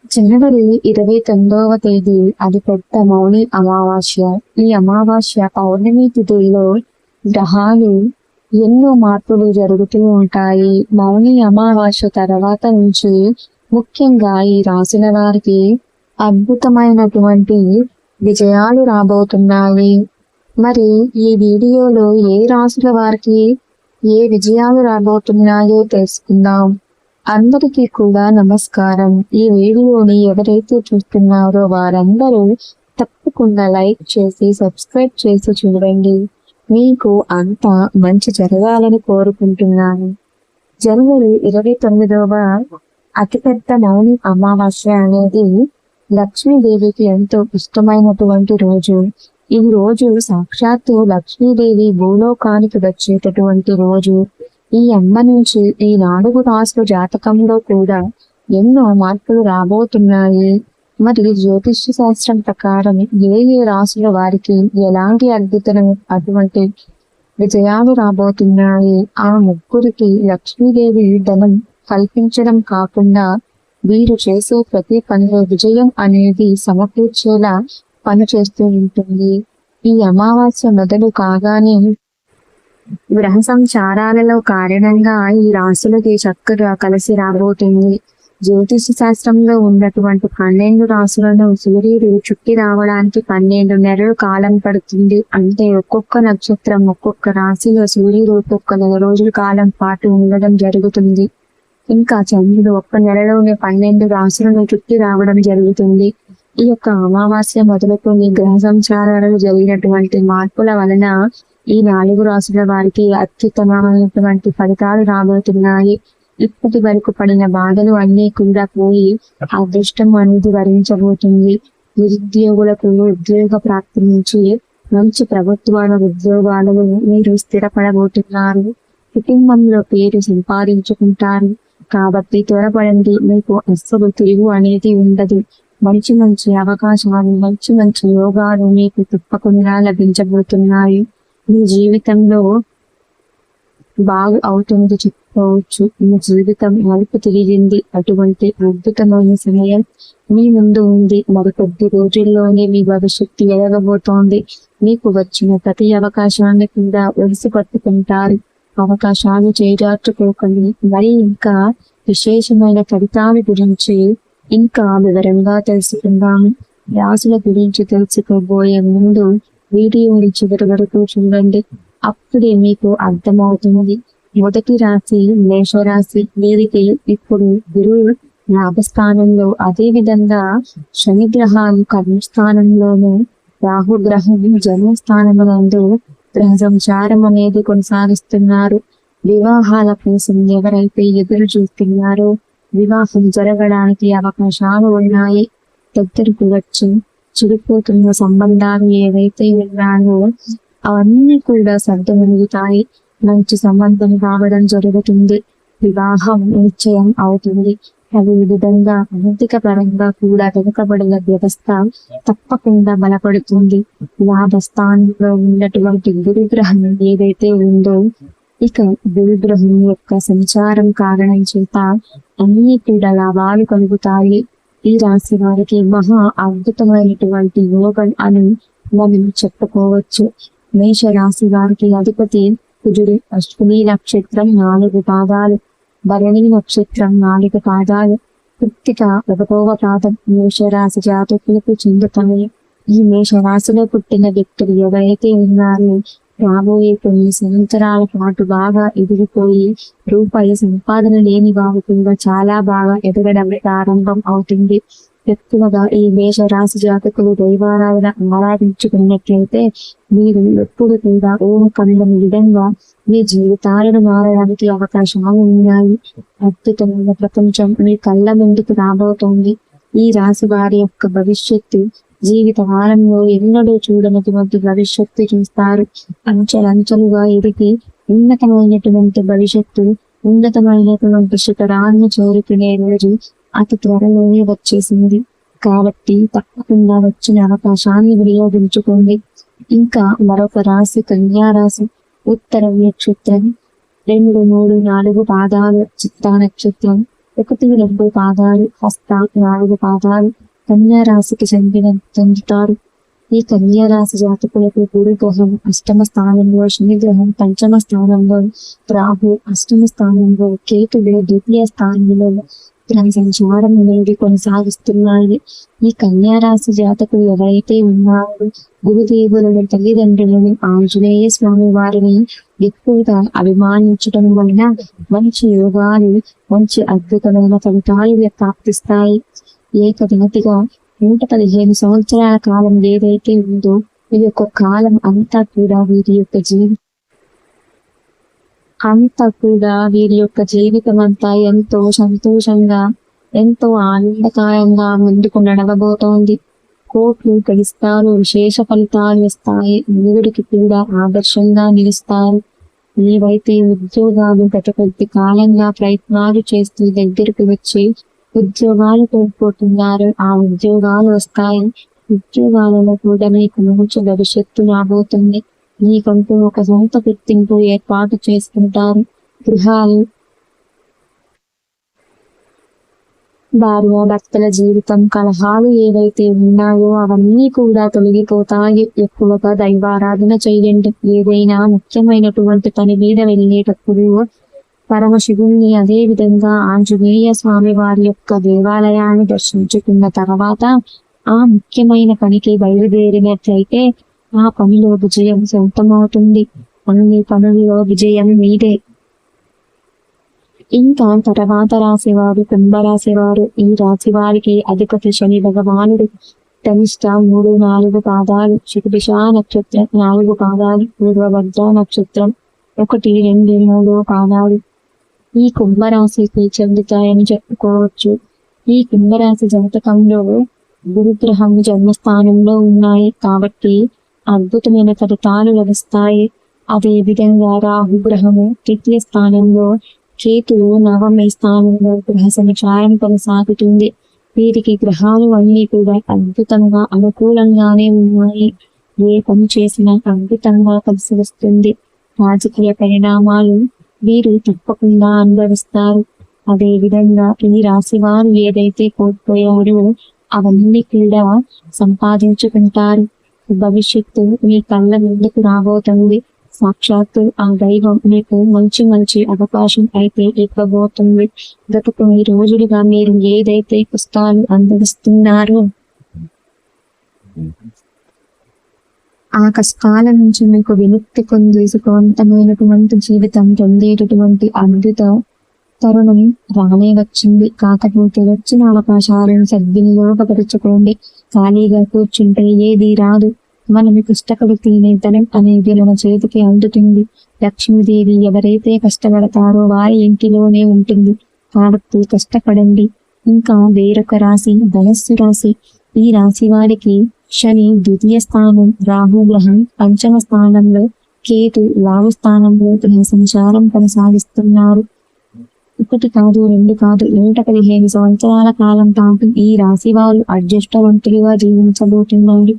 జనవరి 29వ తేదీ అది పెద్ద మౌని అమావాస్య. ఈ అమావాస్య పౌర్ణమి తిథిలో గ్రహాలు ఎన్నో మార్పులు జరుగుతూ ఉంటాయి. మౌని అమావాస్య తర్వాత నుంచి ముఖ్యంగా ఈ రాశుల వారికి అద్భుతమైనటువంటి విజయాలు రాబోతున్నాయి. మరి ఈ వీడియోలో ఏ రాశుల వారికి ఏ విజయాలు రాబోతున్నాయో తెలుసుకుందాం. అందరికీ కూడా నమస్కారం. ఈ వీడియోని ఎవరైతే చూస్తున్నారో వారందరూ తప్పకుండా లైక్ చేసి సబ్స్క్రైబ్ చేసి చూడండి. మీకు అంతా మంచి జరగాలని కోరుకుంటున్నాను. జనవరి 29వ అతిపెద్ద మౌని అమావాస్య అనేది లక్ష్మీదేవికి ఎంతో ఇష్టమైనటువంటి రోజు. ఈ రోజు సాక్షాత్తు లక్ష్మీదేవి భూలోకానికి వచ్చేటటువంటి రోజు. ఈ అమ్మ నుంచి ఈ 4 రాశుల జాతకంలో కూడా ఎన్నో మార్పులు రాబోతున్నాయి. మరి జ్యోతిష్య శాస్త్రం ప్రకారం ఏ రాశుల వారికి ఎలాంటి అటువంటి విజయాలు రాబోతున్నాయి. ఆ ముగ్గురికి లక్ష్మీదేవి ధనం కల్పించడం కాకుండా వీరు చేసే ప్రతి పనిలో విజయం అనేది సమకూర్చేలా పనిచేస్తూ ఉంటుంది. ఈ అమావాస్య మొదలు కాగానే గ్రహ సంచారాలలో కారణంగా ఈ రాశులకి చక్కగా కలిసి రాబోతుంది. జ్యోతిష శాస్త్రంలో ఉన్నటువంటి 12 రాశులను సూర్యుడు చుట్టి రావడానికి 12 నెలల కాలం పడుతుంది. అంటే ఒక్కొక్క నక్షత్రం ఒక్కొక్క రాశిలో సూర్యుడు ఒక్కొక్క 4 రోజుల కాలం పాటు ఉండడం జరుగుతుంది. ఇంకా చంద్రుడు ఒక్క నెలలోనే 12 రాశులను చుట్టి రావడం జరుగుతుంది. ఈ యొక్క అమావాస్య మొదలుకొని గ్రహ సంచారాలు జరిగినటువంటి మార్పుల వలన ఈ 4 రాశుల వారికి అత్యుత్తమమైనటువంటి ఫలితాలు రాబోతున్నాయి. ఇప్పటి వరకు పడిన బాధలు అన్నీ కూడా పోయి అదృష్టం అనేది వరించబోతుంది. నిరుద్యోగులకు ఉద్యోగ ప్రాప్తి నుంచి మంచి ప్రభుత్వాల ఉద్యోగాలను మీరు స్థిరపడబోతున్నారు. కుటుంబంలో పేరు సంపాదించుకుంటారు. కాబట్టి త్వరపడండి, మీకు అస్సలు తిరుగు అనేది ఉండదు. మంచి మంచి అవకాశాలు మంచి యోగాలు మీకు తప్పకుండా లభించబోతున్నాయి. మీ జీవితంలో బాగు అవుతుంది చెప్పుకోవచ్చు. మీ జీవితం మలుపు తిరిగింది. అటువంటి అద్భుతమైన సమయం మీ ముందు ఉంది. మరికొద్ది రోజుల్లోనే మీ భవిష్యత్తు ఎదగబోతోంది. మీకు వచ్చిన ప్రతి అవకాశాన్ని కూడా ఒడిసి పట్టుకుంటారు. అవకాశాలు చేజార్చుకోకండి. మరి ఇంకా విశేషమైన ఫలితాల గురించి ఇంకా వివరంగా తెలుసుకుందాము. రాశుల గురించి తెలుసుకోబోయే ముందు వీడియోని చివరి వరకు చూడండి. అప్పుడే మీకు అర్థమవుతుంది. మొదటి రాశి మేషరాశి. వీరికి ఇప్పుడు గురువు లాభస్థానంలో, అదే విధంగా శని గ్రహాలు కర్మస్థానంలోనూ, రాహుగ్రహం జన్మస్థానమునందు గ్రహ సంచారం అనేది కొనసాగిస్తున్నారు. వివాహాల కోసం ఎవరైతే ఎదురు చూస్తున్నారో వివాహం జరగడానికి అవకాశాలు ఉన్నాయి. దగ్గరకు వచ్చి చెడిపోతున్న సంబంధాలు ఏవైతే ఉన్నాయో అవన్నీ కూడా సర్దుమణుగుతాయి. మంచి సంబంధం రావడం జరుగుతుంది. వివాహం నిశ్చయం అవుతుంది. అదే విధంగా ఆర్థిక పరంగా కూడా వెనుకబడిన వ్యవస్థ తప్పకుండా బలపడుతుంది. లాభస్థానంలో ఉన్నటువంటి గురుగ్రహం ఏదైతే ఉందో, ఇక గురుగ్రహం యొక్క సంచారం కారణం చేత అన్ని కూడా లాభాలు కలుగుతాయి. ఈ రాశి వారికి మహా అద్భుతమైనటువంటి యోగం అని మనం చెప్పుకోవచ్చు. మేష రాశి వారికి అధిపతి కుజుడు. అశ్విని నక్షత్రం 4 పాదాలు, భరణి నక్షత్రం 4 పాదాలు, కృత్తిక 1వ పాదం మేషరాశి జాతకులకు చెందుతాయి. ఈ మేషరాశిలో పుట్టిన వ్యక్తులు ఎవరైతే ఉన్నారో రాబోయే కొన్ని సంవత్సరాల పాటు బాగా ఎదిగిపోయి రూపాయి సంపాదన లేని వారు కూడా చాలా బాగా ఎదగడం ప్రారంభం అవుతుంది. ఎక్కువగా ఈ మేషరాశి జాతకులు దైవారాధన ఆరాధించుకున్నట్లయితే మీరు ఎప్పుడు కూడా ఊహకందని విధంగా మీ జీవితాలను మారడానికి అవకాశాలు ఉన్నాయి. అద్భుతమైన ప్రపంచం మీ కళ్ళ ముందుకు రాబోతోంది. ఈ రాశి వారి యొక్క భవిష్యత్తు జీవిత కాలంలో ఎన్నడూ చూడనటువంటి భవిష్యత్తు చూస్తారు. అంచెలంచెలుగా ఎదిగి ఉన్నతమైనటువంటి భవిష్యత్తు, ఉన్నతమైనటువంటి శిఖరాన్ని చేరుకునే రోజు అతి త్వరలోనే వచ్చేసింది. కాబట్టి తప్పకుండా వచ్చిన అవకాశాన్ని వినియోగించుకోండి. ఇంకా మరొక రాశి కన్యా రాశి. ఉత్తర నక్షత్రం 2, 3, 4 పాదాలు, చిత్తా నక్షత్రం 1-2 పాదాలు, హస్త 4 పాదాలు కన్యా రాశికి చెందుతారు. ఈ కన్యా రాశి జాతకులకు గురు గ్రహం అష్టమ స్థానంలో, శని గ్రహం పంచమ స్థానంలో, రాహు అష్టమ స్థానంలో, కేతువు ద్వితీయ స్థానంలో గ్రహ సంచారం అనేది కొనసాగిస్తున్నాయి. ఈ కన్యా రాశి జాతకులు ఎవరైతే ఉన్నారో గురుదేవులను, తల్లిదండ్రులను, ఆంజనేయ స్వామి వారిని ఎక్కువగా అభిమానించడం వలన మంచి యోగాలు, మంచి అద్భుతమైన ఫలితాలు ప్రాప్తిస్తాయి. ఏకదినతిగా 115 సంవత్సరాల కాలం ఏదైతే ఉందో ఈ యొక్క కాలం అంతా కూడా వీరి యొక్క జీవితం అంతా ఎంతో సంతోషంగా, ఎంతో ఆనందకరంగా ముందుకు నడవబోతోంది. కోట్లు గడిస్తారు, విశేష ఫలితాలు వస్తాయి, నలుగురికి కూడా ఆదర్శంగా నిలుస్తారు. ఏవైతే ఉద్యోగాలు గత కొద్ది కాలంగా ప్రయత్నాలు చేస్తూ దగ్గరికి వచ్చి ఉద్యోగాలు కోల్పోతున్నారు, ఆ ఉద్యోగాలు వస్తాయి. ఉద్యోగాలలో కూడా మీకు మంచి భవిష్యత్తు రాబోతుంది. మీకంటూ ఒక సొంత గుర్తింపు ఏర్పాటు చేసుకుంటారు. గృహాలు, భార్యాభర్తల జీవితం, కలహాలు ఏవైతే ఉన్నాయో అవన్నీ కూడా తొలగిపోతాయి. ఎక్కువగా దైవారాధన చేయండి. ఏదైనా ముఖ్యమైనటువంటి పని మీద వెళ్ళేటప్పుడు పరమశివుణ్ణి, అదే విధంగా ఆంజనేయ స్వామి వారి యొక్క దేవాలయాన్ని దర్శించుకున్న తర్వాత ఆ ముఖ్యమైన పనికి బయలుదేరినట్లయితే ఆ పనిలో విజయం సొంతమవుతుంది. అన్ని పనుల్లో విజయం మీదే. ఇంకా తర్వాత రాశివారు కుంభరాశివారు. ఈ రాశి వారికి అధిపతి శని భగవానుడు. ధనిష్ట 3-4 పాదాలు, శతభిష నక్షత్రం 4 పాదాలు, పూర్వభద్ర నక్షత్రం 1-2-3 పాదాలు ఈ కుంభరాశికి చెందుతాయని చెప్పుకోవచ్చు. ఈ కుంభరాశి జాతకంలో గురుగ్రహం జన్మస్థానంలో ఉన్నాయి కాబట్టి అద్భుతమైన ఫలితాలు లభిస్తాయి. అదే విధంగా రాహుగ్రహము తృతీయ స్థానంలో, కేతువు 9వ స్థానంలో గ్రహ సంచారం కొనసాగుతుంది. వీరికి గ్రహాలు అన్నీ కూడా అద్భుతంగా అనుకూలంగానే ఉన్నాయి. ఏ పని చేసినా అద్భుతంగా కలిసి వస్తుంది. రాజకీయ పరిణామాలు వీరు తప్పకుండా అనుభవిస్తారు. అదే విధంగా ఈ రాశి వారు ఏదైతే కోల్పోయారో అవన్నీ కూడా సంపాదించుకుంటారు. భవిష్యత్తు మీ కళ్ళ ముందుకు రాబోతుంది. సాక్షాత్తు ఆ దైవం మీకు మంచి అవకాశం అయితే ఇవ్వబోతుంది. గత కొన్ని రోజులుగా మీరు ఏదైతే కష్టాలు అనుభవిస్తున్నారో ఆ కష్టాల నుంచి మీకు విముక్తి పొంది సుఖవంతమైనటువంటి జీవితం పొందేటటువంటి అద్భుత తరుణం రానే వచ్చింది. కాకపోతే వచ్చిన అవకాశాలను సద్వినియోగపరుచుకోండి. ఖాళీగా కూర్చుంటే ఏది రాదు. మనం కష్టపడి తినే ధనం అనేది మన చేతికి అందుతుంది. లక్ష్మీదేవి ఎవరైతే కష్టపడతారో వారి ఇంటిలోనే ఉంటుంది. కాబట్టి కష్టపడండి. ఇంకా వేరొక రాశి ధనస్సు రాశి. ఈ రాశి వారికి శని ద్వితీయ స్థానం, రాహు గ్రహం పంచమ స్థానంలో, కేతు లాభ స్థానంలో గ్రహ సంచారం కొనసాగిస్తున్నారు. 1 కాదు 2 కాదు 115 సంవత్సరాల కాలం పాటు ఈ రాశి వారు అదృష్టవంతులుగా జీవించబోతున్నారు.